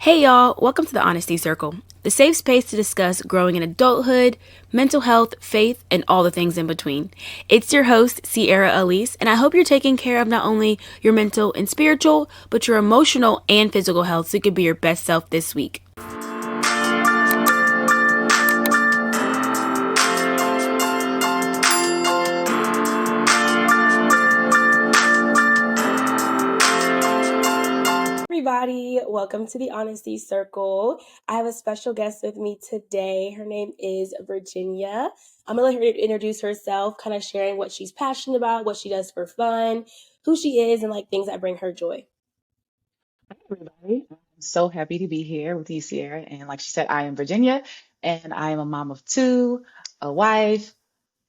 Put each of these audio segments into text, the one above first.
Hey y'all, welcome to the Honesty Circle, the safe space to discuss growing in adulthood, mental health, faith, and all the things in between. It's your host, Sierra Elise, and I hope you're taking care of not only your mental and spiritual, but your emotional and physical health so you can be your best self this week. Everybody, welcome to the Honesty Circle. I have a special guest with me today. Her name is Virginia. I'm gonna let her introduce herself, kind of sharing what she's passionate about, what she does for fun, who she is, and like things that bring her joy. Hi, everybody. I'm so happy to be here with you, Sierra. And like she said, I am Virginia, and I am a mom of two, a wife,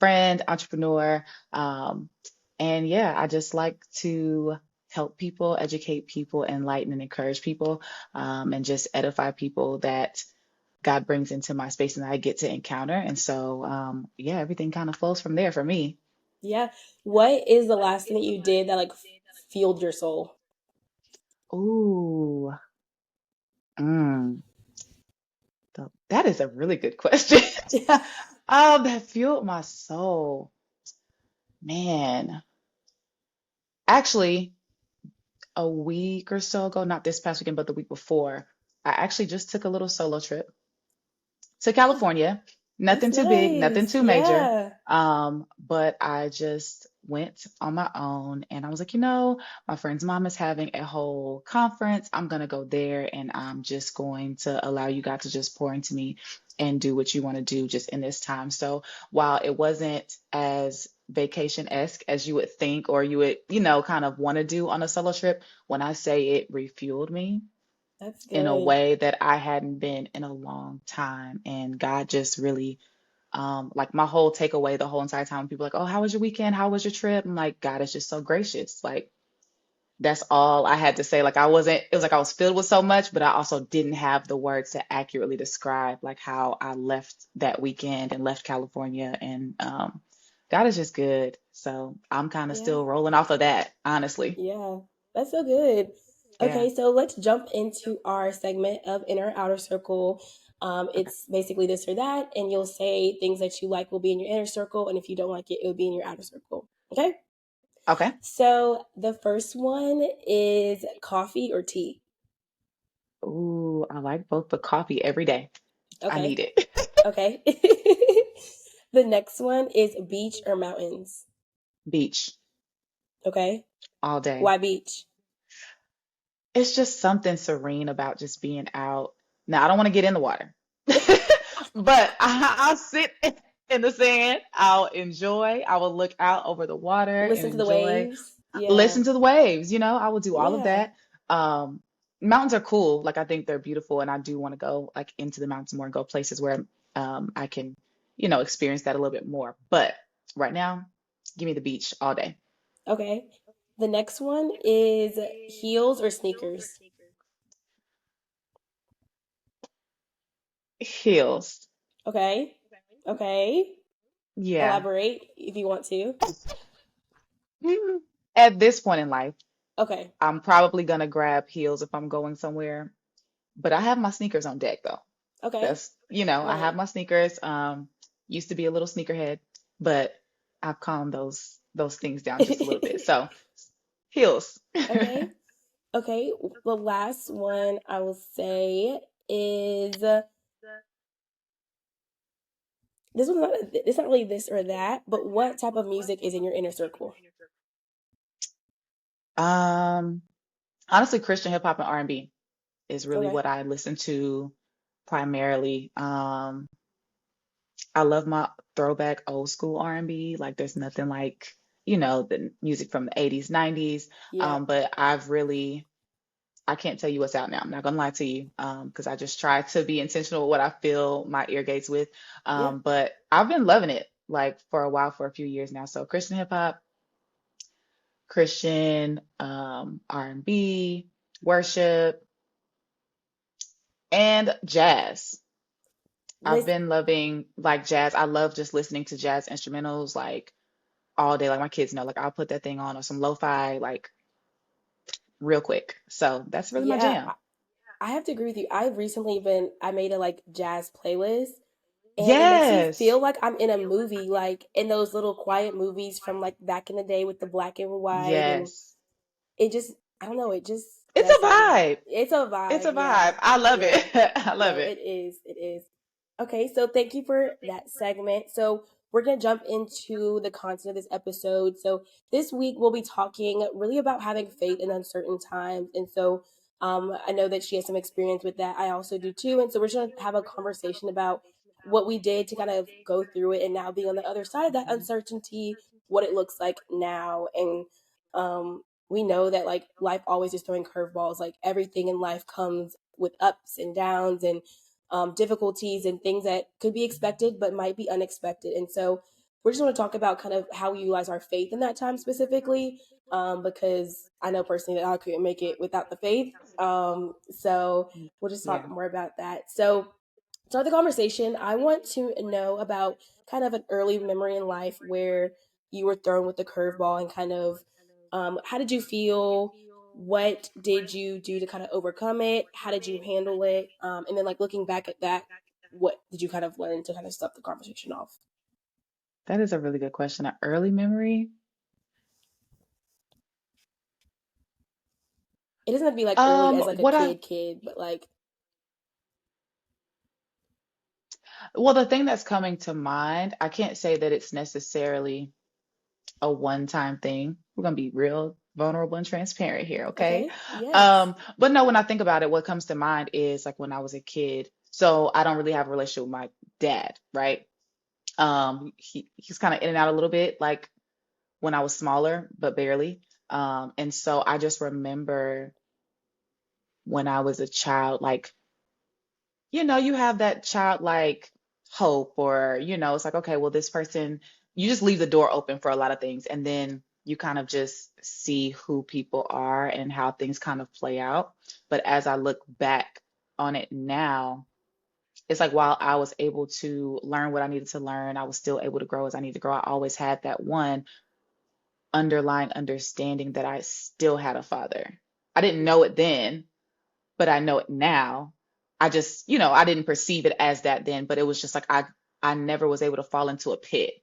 friend, entrepreneur. Um, and yeah, I just like to help people, educate people, enlighten and encourage people, and just edify people that God brings into my space and I get to encounter. And so, yeah, everything kind of flows from there for me. Yeah. What is the last thing that you did that like fueled your soul? Ooh, mm, that is a really good question. That fueled my soul. Man, actually, a week or so ago, not this past weekend, but the week before, I actually just took a little solo trip to California. That's Nothing too big, nothing nice. too major. Yeah. But I just went on my own and I was like, my friend's mom is having a whole conference. I'm gonna go there and I'm just going to allow you guys to just pour into me and do what you want to do just in this time. So while it wasn't as vacation-esque as you would think or you would, kind of want to do on a solo trip, when I say it refueled me, That's in a good. way that I hadn't been in a long time. And God just really, like my whole takeaway the whole entire time, people are like, oh, how was your weekend? How was your trip? I'm like, God is just so gracious. Like, that's all I had to say. Like, it was like I was filled with so much, but I also didn't have the words to accurately describe like how I left that weekend and left California. And God is just good. So I'm kind of Yeah. still rolling off of that, honestly. Yeah, that's so good. Yeah. Okay, so let's jump into our segment of inner outer circle. Okay. It's basically this or that, and you'll say things that you like will be in your inner circle, and if you don't like it, it will be in your outer circle. Okay, Okay. so the first one is coffee or tea. Ooh, I like both, but coffee every day. I Okay, need it. okay. The next one is beach or mountains. Beach Okay, all day. why beach? It's just something serene about just being out. Now, I don't want to get in the water, but I'll sit in the sand. I'll enjoy. I will look out over the water and Listen to the enjoy. waves. Yeah, Listen to the waves. I will do all of yeah, that. Um, Mountains are cool. Like, I think they're beautiful, and I do want to go like into the mountains more and go places where I can, experience that a little bit more. But right now, give me the beach all day. okay. The next one is heels or sneakers. Heels. Okay. Okay. Yeah. Elaborate if you want to. Mm, At this point in life, Okay. I'm probably gonna grab heels if I'm going somewhere, but I have my sneakers on deck though. Okay. I have Right. my sneakers. Used to be a little sneakerhead, but I've calmed those things down just a little bit. So heels. Okay. Okay. The last one I will say is this one's not it's not really this or that, but what type of music is in your inner circle? Um, Honestly, Christian hip hop and R&B is really Okay. what I listen to primarily. I love my throwback old school R&B. Like there's nothing like, the music from the 80s, 90s. Yeah. But I can't tell you what's out now. I'm not gonna lie to you, because I just try to be intentional with what I fill my ear gates with. Yeah. But I've been loving it like for a while, for a few years now. So Christian hip hop, Christian, R&B, worship, and jazz. I've Listen, been loving like jazz. I love just listening to jazz instrumentals like all day. Like my kids know, like I'll put that thing on or some lo-fi like real quick. So that's really my yeah. jam. I have to agree with you. I made a like jazz playlist, and it makes me Yes. feel like I'm in a movie, like in those little quiet movies from like back in the day with the black and white, and Yes. it just, I don't know, it just It's does a something. vibe. It's a It's vibe, a yeah. vibe. I love Yeah. it. I love No, it. it is. It is. Okay, so thank you for that segment. So we're going to jump into the content of this episode. So this week we'll be talking really about having faith in uncertain times. And so I know that she has some experience with that. I also do too. And so we're just going to have a conversation about what we did to kind of go through it and now being on the other side of that uncertainty, what it looks like now. And we know that like life always is throwing curveballs. Like everything in life comes with ups and downs and difficulties and things that could be expected but might be unexpected. And so we're just going to talk about kind of how we utilize our faith in that time specifically, because I know personally that I couldn't make it without the faith. So we'll just talk Yeah. more about that. So to start the conversation, I want to know about kind of an early memory in life where you were thrown with the curveball and kind of how did you feel? What did you do to kind of overcome it? How did you handle it? And then, like, looking back at that, what did you kind of learn to kind of stop the conversation off? That is a really good question. An early memory. It doesn't have to be like early as like a What I kid, but like, well, the thing that's coming to mind, I can't say that it's necessarily a one-time thing. We're gonna be real vulnerable and transparent here, okay? okay, yes, But no, when I think about it, what comes to mind is like when I was a kid. So I don't really have a relationship with my dad, right? He's kind of in and out a little bit, like when I was smaller, but barely. And so I just remember when I was a child, like, you have that childlike hope, or, it's like, okay, well, this person, you just leave the door open for a lot of things. And then you kind of just see who people are and how things kind of play out. But as I look back on it now, it's like while I was able to learn what I needed to learn, I was still able to grow as I needed to grow. I always had that one underlying understanding that I still had a father. I didn't know it then, but I know it now. I just, I didn't perceive it as that then, but it was just like I never was able to fall into a pit.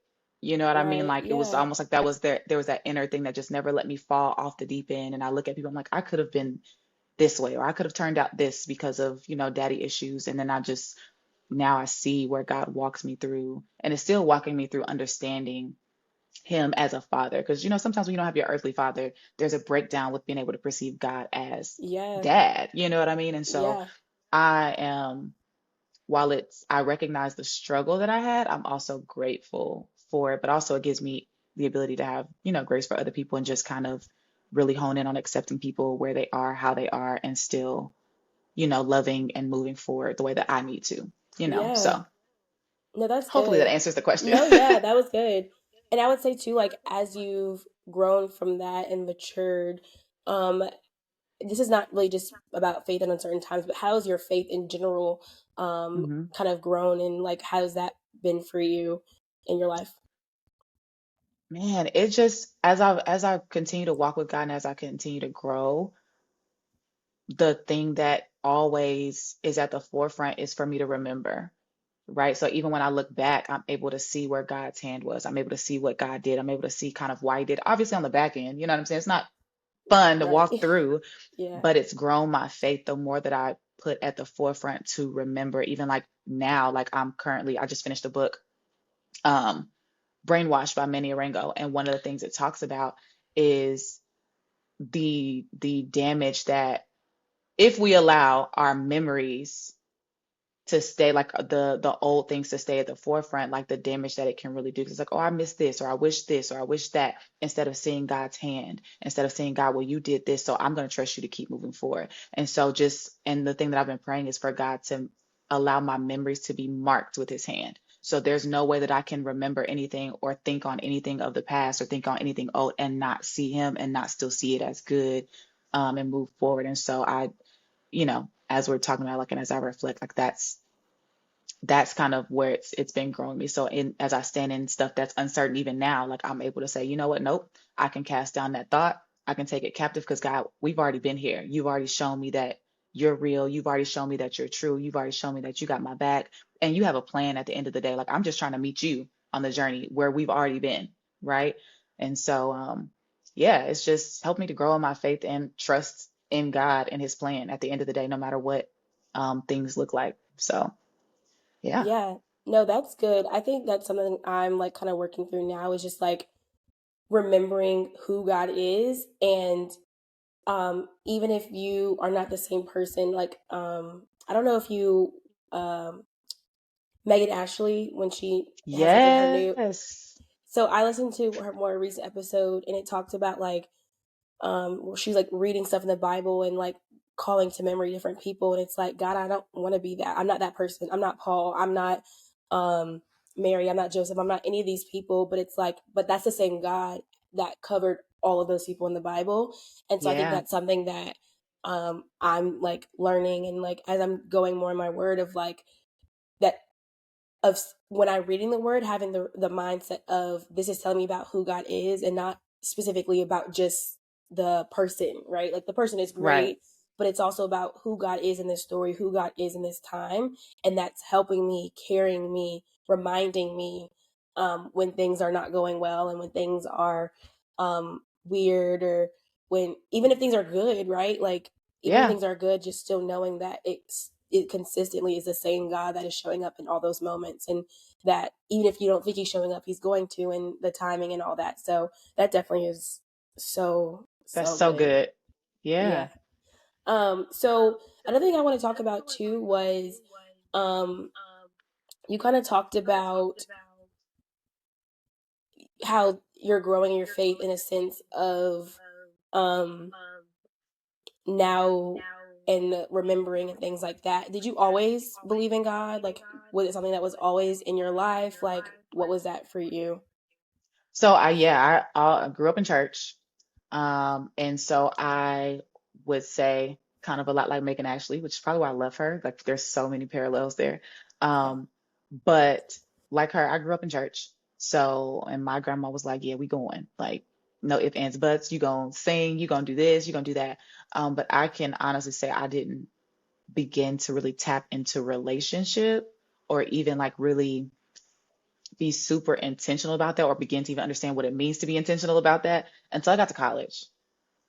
You know what I mean? right, Like it was yeah, almost like there was that inner thing that just never let me fall off the deep end. And I look at people, I'm like, I could have been this way, or I could have turned out this because of, daddy issues. And then I just now I see where God walks me through and is still walking me through understanding him as a father. Because, sometimes when you don't have your earthly father, there's a breakdown with being able to perceive God as yeah, dad. You know what I mean? And so yeah, I am, while I recognize the struggle that I had, I'm also grateful for it, but also it gives me the ability to have, grace for other people and just kind of really hone in on accepting people where they are, how they are, and still, loving and moving forward the way that I need to. yeah. So No, that's hopefully that good. answers the question. No, yeah, that was good. And I would say too, like as you've grown from that and matured, um, this is not really just about faith in uncertain times, but how has your faith in general hmm kind of grown, and like how has that been for you in your life? Man, it just as I continue to walk with God and as I continue to grow, the thing that always is at the forefront is for me to remember, right? So even when I look back, I'm able to see where God's hand was. I'm able to see what God did. I'm able to see kind of why he did. Obviously on the back end, you know what I'm saying? It's not fun to Right. walk through, Yeah. but it's grown my faith the more that I put at the forefront to remember. Even like now, like I just finished a book, um, Brainwashed by Manny Arango. And one of the things it talks about is the damage that if we allow our memories to stay, like the old things to stay at the forefront, like the damage that it can really do. 'Cause it's like, oh, I miss this, or I wish this, or I wish that, instead of seeing God's hand, instead of saying, God, well, you did this, so I'm going to trust you to keep moving forward. And so and the thing that I've been praying is for God to allow my memories to be marked with his hand. So there's no way that I can remember anything or think on anything of the past or think on anything old and not see him and not still see it as good, and move forward. And so as we're talking about, like, and as I reflect, like that's kind of where it's been growing me. So as I stand in stuff that's uncertain even now, like I'm able to say, you know what, nope, I can cast down that thought. I can take it captive because God, we've already been here. You've already shown me that you're real. You've already shown me that you're true. You've already shown me that you got my back and you have a plan at the end of the day. Like I'm just trying to meet you on the journey where we've already been, right? And so yeah, it's just helped me to grow in my faith and trust in God and his plan at the end of the day, no matter what things look like. So yeah. Yeah. No, that's good. I think that's something I'm like kind of working through now is just like remembering who God is, and even if you are not the same person, like I don't know if you Megan Ashley when she has like in her new, Yes. so I listened to her more recent episode and it talked about like she's like reading stuff in the Bible and like calling to memory different people, and it's like, God, I don't want to be that. I'm not that person. I'm not Paul. I'm not um Mary. I'm not Joseph. I'm not any of these people. But it's like, but that's the same God that covered all of those people in the Bible. And so I think Yeah. that's something that I'm like learning, and like as I'm going more in my word of like that, of when I'm reading the word, having the mindset of this is telling me about who God is and not specifically about just the person, right? Like the person is Right. great, but it's also about who God is in this story, who God is in this time. And that's helping me, carrying me, reminding me when things are not going well and when things are weird, or when, even if things are good, right? Like even when Yeah. things are good, just still knowing that it consistently is the same God that is showing up in all those moments, and that even if you don't think he's showing up, he's going to, and the timing and all that. So that definitely is That's so so good. good. Yeah. Yeah. So another thing I want to talk about too was um you kind of talked about how you're growing your faith in a sense of um now and remembering and things like that. Did you always believe in God? Like, was it something that was always in your life? Like, what was that for you? So I grew up in church. And so I would say kind of a lot like Megan Ashley, which is probably why I love her. Like there's so many parallels there. Yeah. But like her, I grew up in church. So, and my grandma was like, yeah, we going. Like, no ifs, ands, buts. You gonna sing, you gonna do this, you gonna do that. But I can honestly say I didn't begin to really tap into relationship or even like really be super intentional about that or begin to even understand what it means to be intentional about that until I got to college.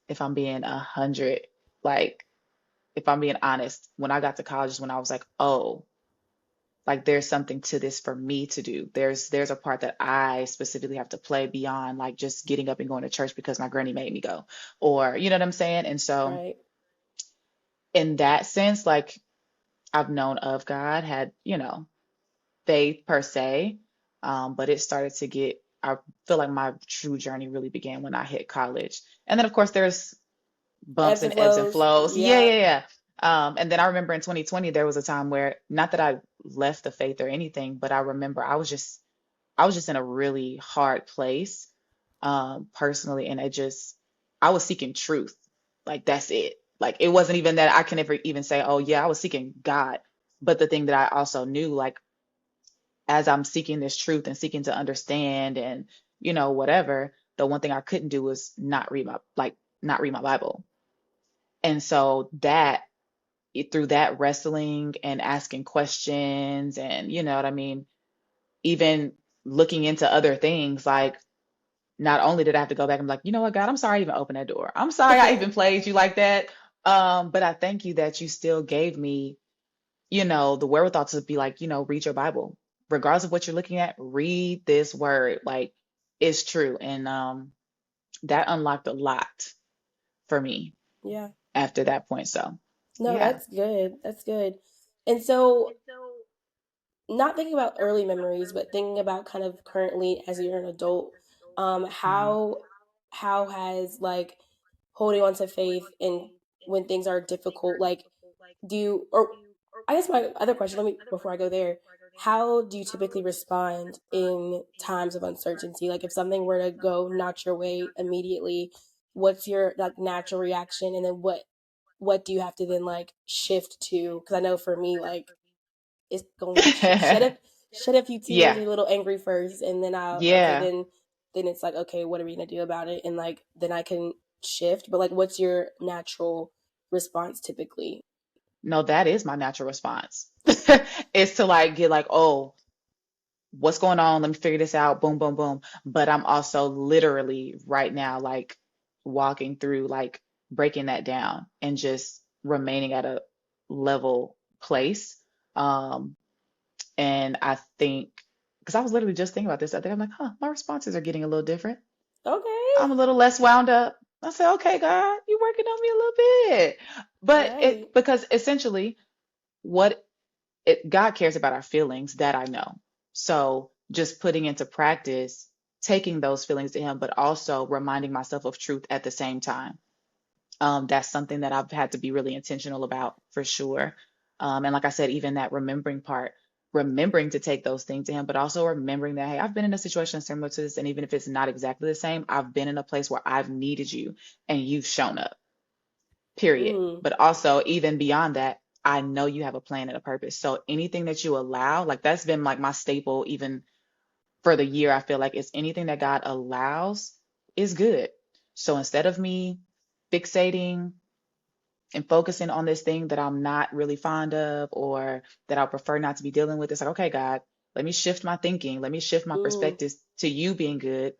If I'm being 100, like, if I'm being honest, when I got to college is when I was like, oh, like there's something to this for me to do. There's a part that I specifically have to play beyond like just getting up and going to church because my granny made me go. Or you know what I'm saying? And so Right. in that sense, like I've known of God, had, faith per se. But it started to get, I feel like my true journey really began when I hit college. And then of course there's bumps Ebbs and and ebbs and flows. flows. Yeah, Yeah. yeah, yeah. And then I remember in 2020 there was a time where not that I left the faith or anything, but I remember I was just in a really hard place personally, and I was seeking truth. Like that's it. Like it wasn't even that I can ever even say, oh yeah, I was seeking God. But the thing that I also knew, like as I'm seeking this truth and seeking to understand and whatever, the one thing I couldn't do was not read my Bible. And so through that wrestling and asking questions and you know what I mean, even looking into other things, like not only did I have to go back and be like, you know what, God, I'm sorry I even opened that door. I'm sorry I even played you like that. But I thank you that you still gave me, the wherewithal to be like, read your Bible. Regardless of what you're looking at, read this word. Like it's true. And that unlocked a lot for me Yeah. after that point. So No, yeah. that's good. That's good. And so, not thinking about early memories, but thinking about kind of currently as you're an adult, Mhm. how has like holding on to faith and when things are difficult, like do you, or I guess my other question, let me, before I go there, how do you typically respond in times of uncertainty? Like if something were to go not your way immediately, what's your like natural reaction, and then what do you have to then like shift to? Because I know for me, like it's gonna be shed a few tears, Yeah. a little angry first, and then I'll okay, Yeah. then it's like, okay, what are we gonna do about it? And like then I can shift. But like, what's your natural response typically? no, that is my natural response. It's to like get like, oh, what's going on? Let me figure this out. Boom, boom, boom. But I'm also literally right now, like walking through, like breaking that down and just remaining at a level place. Um, and I think, because I was literally just thinking about this, I think I'm like, huh, my responses are getting a little different. Okay. I'm a little less wound up. I said, okay, God, you're working on me a little bit. But Right. it, because essentially, what God cares about our feelings, that I know. So just putting into practice, taking those feelings to Him, but also reminding myself of truth at the same time. That's something that I've had to be really intentional about for sure. And like I said, even that remembering part, remembering to take those things to Him, but also remembering that, hey, I've been in a situation similar to this. And even if it's not exactly the same, I've been in a place where I've needed you and you've shown up, period. Mm. But also, even beyond that, I know you have a plan and a purpose. So anything that you allow, like that's been like my staple, even for the year, I feel like it's anything that God allows is good. So instead of me fixating and focusing on this thing that I'm not really fond of or that I prefer not to be dealing with, it's like, okay, God, let me shift my thinking. Let me shift my Mm. perspectives to you being good,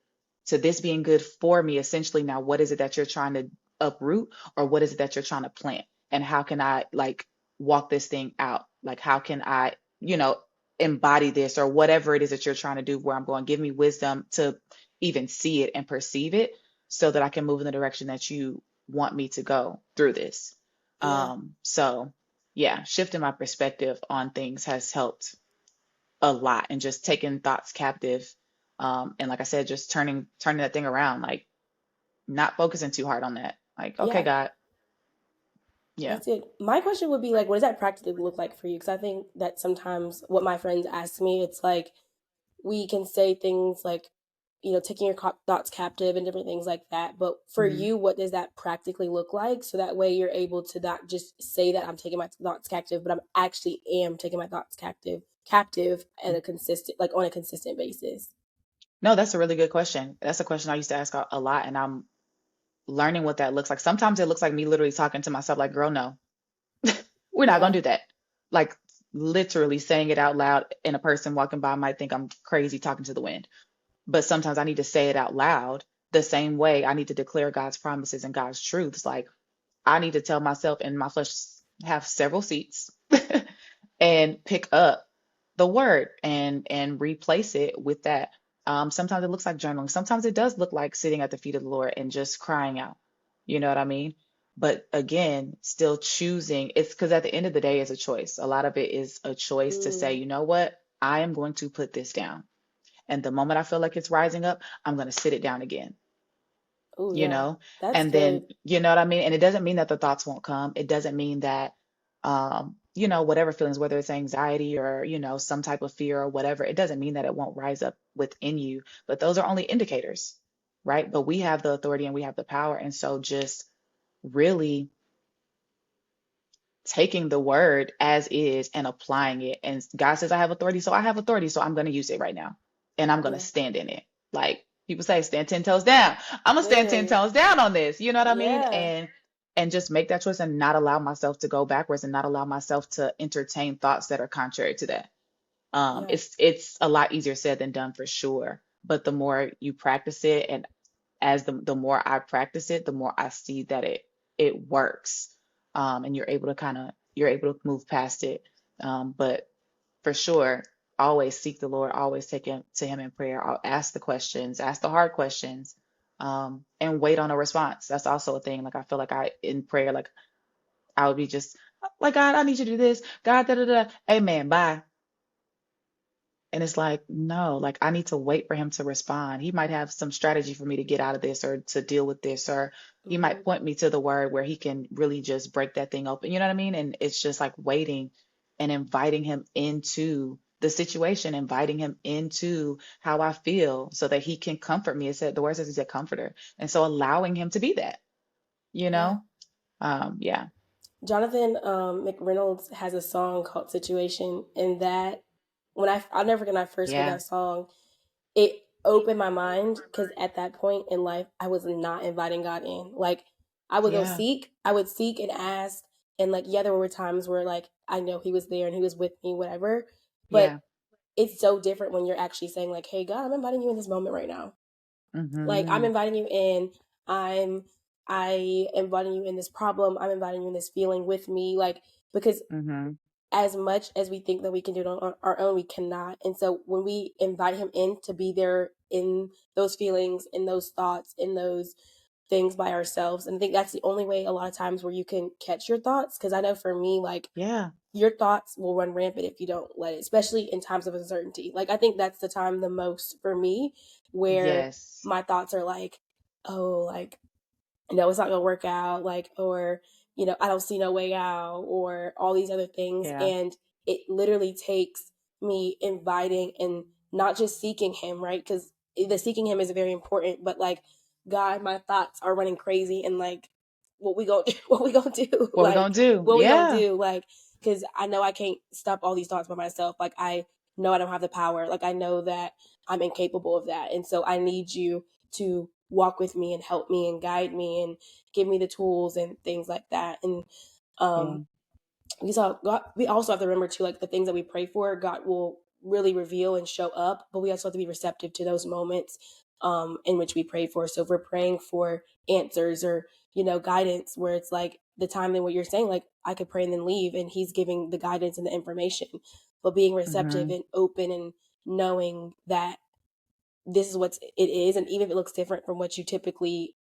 to this being good for me. Essentially, now, what is it that you're trying to uproot or what is it that you're trying to plant? And how can I like walk this thing out? Like, how can I, embody this or whatever it is that you're trying to do where I'm going? Give me wisdom to even see it and perceive it so that I can move in the direction that you want me to go through this. Yeah. So yeah, shifting my perspective on things has helped a lot and just taking thoughts captive. And like I said, just turning that thing around, like not focusing too hard on that. Like, okay, Yeah. God, yeah. That's it. My question would be like, what does that practically look like for you? Because I think that sometimes what my friends ask me, it's like we can say things like, taking your thoughts captive and different things like that. But for Hmm. you, what does that practically look like? So that way you're able to not just say that I'm taking my thoughts captive, but I'm actually am taking my thoughts captive at a consistent, like on a consistent basis. No, that's a really good question. That's a question I used to ask a lot, and I'm learning what that looks like. Sometimes it looks like me literally talking to myself, like, girl, no, we're not gonna Yeah. do that. Like literally saying it out loud, and a person walking by might think I'm crazy talking to the wind. But sometimes I need to say it out loud the same way I need to declare God's promises and God's truths. Like I need to tell myself, and my flesh have several seats and pick up the word and replace it with that. Sometimes it looks like journaling. Sometimes it does look like sitting at the feet of the Lord and just crying out. You know what I mean? But again, still choosing. It's because at the end of the day, it's a choice. A lot of it is a choice to say, Mm. you know what? I am going to put this down. And the moment I feel like it's rising up, I'm going to sit it down again, Oh, you yeah. know? That's And then, good. you know what I mean? And it doesn't mean that the thoughts won't come. It doesn't mean that, whatever feelings, whether it's anxiety or, some type of fear or whatever, it doesn't mean that it won't rise up within you. But those are only indicators, right? But we have the authority and we have the power. And so just really taking the word as is and applying it. And God says, I have authority, so I have authority, so I'm going to use it right now. And I'm going to Yeah. stand in it. Like people say, stand 10 toes down. I'm going to stand 10 Literally. toes down on this. You know what I mean? Yeah. And just make that choice and not allow myself to go backwards and not allow myself to entertain thoughts that are contrary to that. Yeah. It's a lot easier said than done for sure. But the more you practice it, and as the more I practice it, the more I see that it works. And you're able to move past it. But for sure, always seek the Lord, always take him to Him in prayer. I'll ask the questions, ask the hard questions, and wait on a response. That's also a thing. Like I feel like I in prayer, like I would be just like, God, I need you to do this. God, da da da. Amen. Bye. And it's like, no, like I need to wait for him to respond. He might have some strategy for me to get out of this or to deal with this, or he Mm-hmm. might point me to the word where he can really just break that thing open. You know what I mean? And it's just like waiting and inviting him into the situation, inviting him into how I feel so that he can comfort me. It said the word says he's a comforter. And so allowing him to be that, you Yeah. know? Yeah. Jonathan McReynolds has a song called Situation, and that I'll never forget when I first heard Yeah. that song, it opened my mind because at that point in life, I was not inviting God in. Like I would go Yeah. seek, I would seek and ask And like, yeah, there were times where like I know he was there and he was with me, whatever. But Yeah. it's so different when you're actually saying like, hey God, I'm inviting you in this moment right now. Like I'm Mm-hmm. inviting you in. I'm I am inviting you in this problem. I'm inviting you in this feeling with me. Like, because Mm-hmm. as much as we think that we can do it on our own, we cannot. And so when we invite him in to be there in those feelings, in those thoughts, in those things by ourselves, and I think that's the only way a lot of times where you can catch your thoughts. Because I know for me, like, Yeah. your thoughts will run rampant if you don't let it, especially in times of uncertainty. Like, I think that's the time the most for me where Yes. my thoughts are like, oh, like, no, it's not gonna work out, like, or, I don't see no way out, or all these other things. Yeah. And it literally takes me inviting and not just seeking him, right? Because the seeking him is very important, but like, God, my thoughts are running crazy, and like, what we gonna what we gonna do? What we gonna Like, do? what we gonna Yeah. do? Like, because I know I can't stop all these thoughts by myself. Like, I know I don't have the power. Like, I know that I'm incapable of that, and so I need you to walk with me and help me and guide me and give me the tools and things like that. And Yeah. um, we also have to remember too, like, the things that we pray for, God will really reveal and show up, but we also have to be receptive to those moments in which we pray for. So if we're praying for answers or, guidance, where it's like the time that what you're saying, like, I could pray and then leave and he's giving the guidance and the information, but being receptive Mm-hmm. and open and knowing that this is what it is. And even if it looks different from what you typically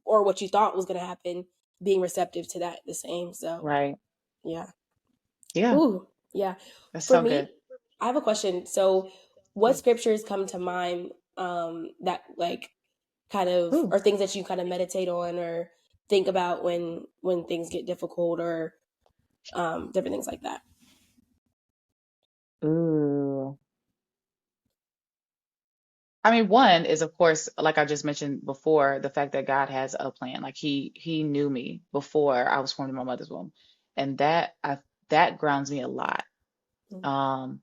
or what you thought was going to happen, being receptive to that the same. So, Right. yeah. Yeah. Ooh, yeah. That's For so good. me, I have a question. So, what Yeah. scriptures come to mind that like kind of Ooh. or things that you kind of meditate on or think about when things get difficult or different things like that? Ooh. I mean, one is of course, like I just mentioned before, the fact that God has a plan. Like he knew me before I was formed in my mother's womb. And that grounds me a lot. Mm. Um,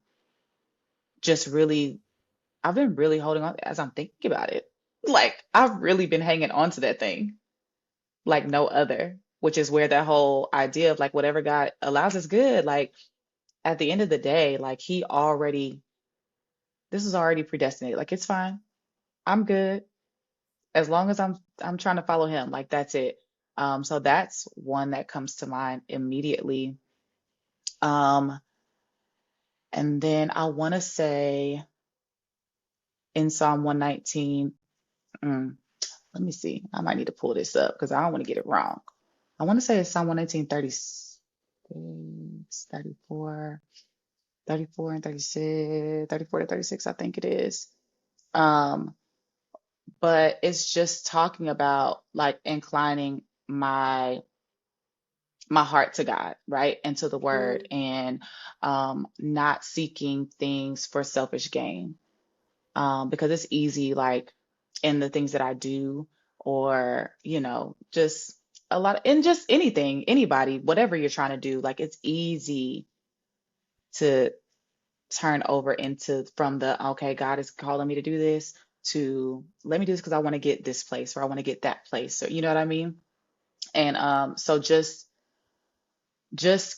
just really I've been really holding on as I'm thinking about it. Like I've really been hanging on to that thing like no other, which is where that whole idea of like whatever God allows is good. Like at the end of the day, like this is already predestinated. Like it's fine. I'm good as long as I'm trying to follow him. Like that's it. So that's one that comes to mind immediately. Um, and then I want to say in Psalm 119, mm, let me see. I might need to pull this up because I don't want to get it wrong. I want to say it's Psalm 119, 34, 34 and 36, 34 to 36, I think it is. Um, but it's just talking about like inclining my heart to God, right? And to the word Mm. and not seeking things for selfish gain. Because it's easy, like in the things that I do, or, just a lot in just anything, anybody, whatever you're trying to do, like it's easy to turn over into from the, okay, God is calling me to do this to let me do this because I want to get this place or I want to get that place, or you know what I mean? And so just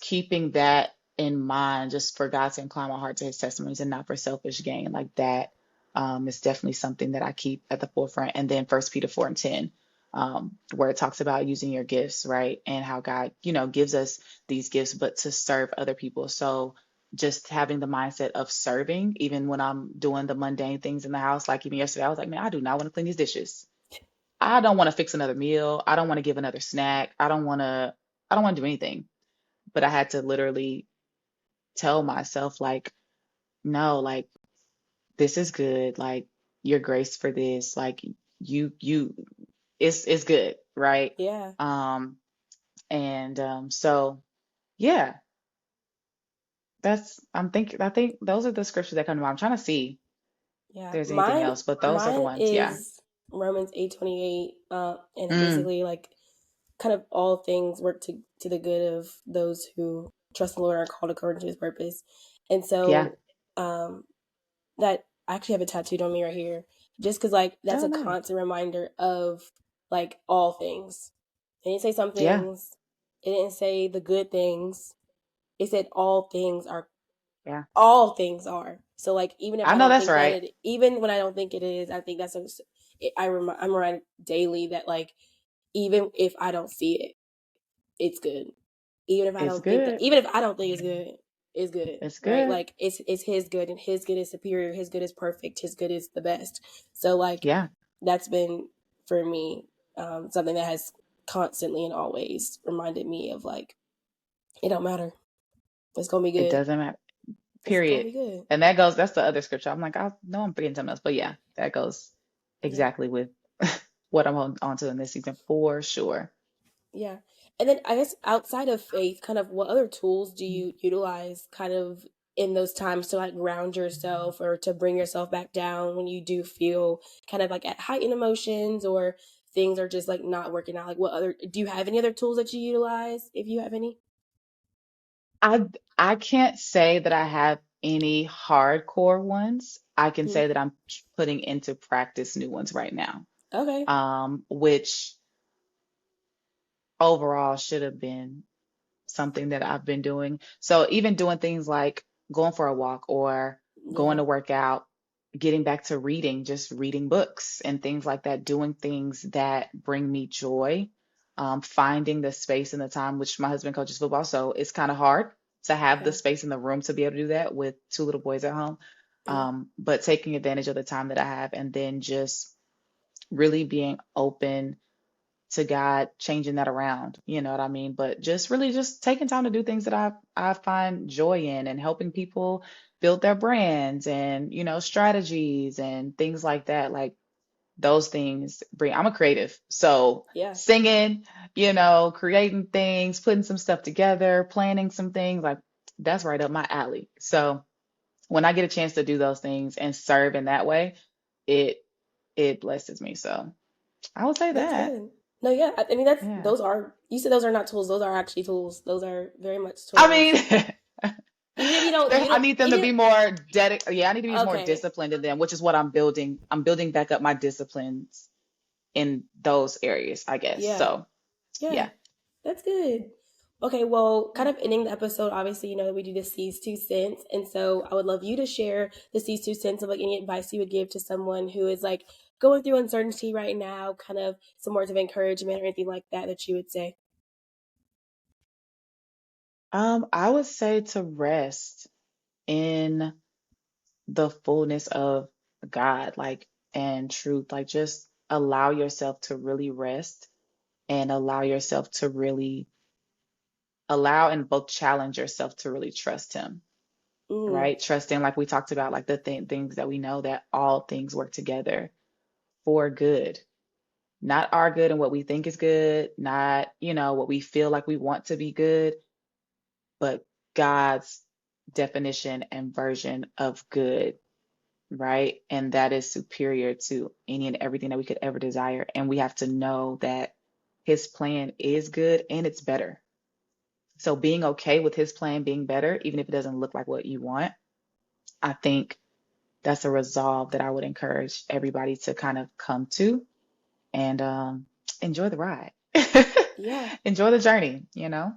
keeping that in mind, just for God to incline my heart to his testimonies and not for selfish gain, like that is definitely something that I keep at the forefront. And then First Peter 4 and 10, where it talks about using your gifts, right? And how God, gives us these gifts, but to serve other people. So just having the mindset of serving, even when I'm doing the mundane things in the house, like even yesterday, I was like, man, I do not want to clean these dishes. I don't want to fix another meal. I don't want to give another snack. I don't want to do anything, but I had to literally tell myself like, no, like this is good. Like your grace for this, like you it's good, right? Yeah. Um and so yeah, I think those are the scriptures that come to mind. I'm trying to see if Yeah. there's anything Mine else, but those are the mine ones, yeah. is Romans 8:28, and Mm, basically like kind of all things work to the good of those who trust in the Lord and are called according to his purpose. And yeah. so that I actually have it tattooed on me right here. Just because like that's Oh, a nice. constant reminder of like all things. And you say some Yeah. things It didn't say the good things. It said all things are. Yeah. All things are. So like even if I I know don't that's think that right. it, even when I don't think it is, I think I'm reminded daily that like even if I don't see it, it's good. Even if I It's don't think that, good. even if I don't think it's good, It's right? good. Like it's His good, and His good is superior. His good is perfect. His good is the best. So like Yeah. that's been for me something that has constantly and always reminded me of like it don't matter. It's gonna be It good. doesn't matter. It's gonna Period. be good. And that's the other scripture. I'm like, I know I'm forgetting something else, but yeah, that goes Yeah. exactly with what I'm on to in this season for sure. Yeah. And then I guess outside of faith, kind of what other tools do you utilize kind of in those times to like ground yourself or to bring yourself back down when you do feel kind of like at heightened emotions or things are just like not working out? Like what other do you have any other tools that you utilize if you have any? I I can't say that I have any hardcore ones. I can Mhm. say that I'm putting into practice new ones right now. Okay. Which overall should have been something that I've been doing. So even doing things like going for a walk or going Yeah. to work out, getting back to reading, just reading books and things like that, doing things that bring me joy, finding the space and the time, which my husband coaches football, so it's kind of hard to have the Okay. space in the room to be able to do that with two little boys at home. Yeah. But taking advantage of the time that I have and then just really being open to God changing that around, you know what I mean? But just really just taking time to do things that I find joy in and helping people build their brands and, strategies and things like that. Like those things bring, I'm a creative. So Yeah. singing, creating things, putting some stuff together, planning some things, like that's right up my alley. So when I get a chance to do those things and serve in that way, it it blesses me. So I would say That's that. good. No, yeah. I mean that's Yeah. those are you said those are not tools. Those are actually tools. Those are very much I tools. mean, Even if you I don't need them to even be more dedicated. Yeah, I need to be more okay. disciplined in them, which is what I'm building. I'm building back up my disciplines in those areas, I guess. Yeah. So, Yeah. yeah. That's good. Okay, well, kind of ending the episode, obviously, you know that we do the C's 2 cents. And so I would love you to share the C's 2 cents of like any advice you would give to someone who is like going through uncertainty right now, kind of some words of encouragement or anything like that that you would say. I would say to rest in the fullness of God, like, and truth. Like, just allow yourself to really rest and allow yourself to really allow and both challenge yourself to really trust Him, Mm, right? Trusting, like we talked about, like the things that we know that all things work together for good, not our good and what we think is good, not, what we feel like we want to be good, but God's definition and version of good, right? And that is superior to any and everything that we could ever desire. And we have to know that His plan is good and it's better. So being okay with His plan being better, even if it doesn't look like what you want, I think that's a resolve that I would encourage everybody to kind of come to and enjoy the ride. yeah. Enjoy the journey. Yeah.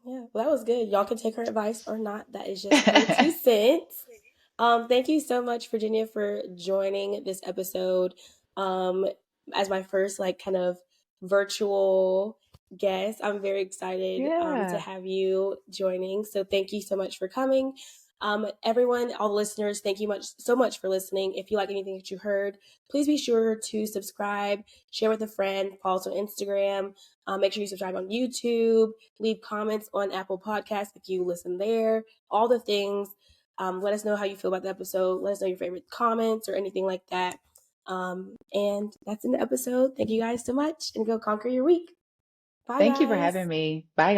Well, that was good. Y'all can take her advice or not. That is just her 2 cents. Thank you so much, Virginia, for joining this episode. Um, as my first like kind of virtual guest. I'm very excited to Yeah. have you joining. So thank you so much for coming. Everyone, all the listeners, thank you so much for listening. If you like anything that you heard, please be sure to subscribe, share with a friend, follow us on Instagram. Make sure you subscribe on YouTube, leave comments on Apple Podcasts if you listen there, all the things. Let us know how you feel about the episode. Let us know your favorite comments or anything like that. And that's in the episode. Thank you guys so much and go conquer your week. Bye, Thank you for having guys. me. Bye,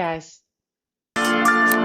guys.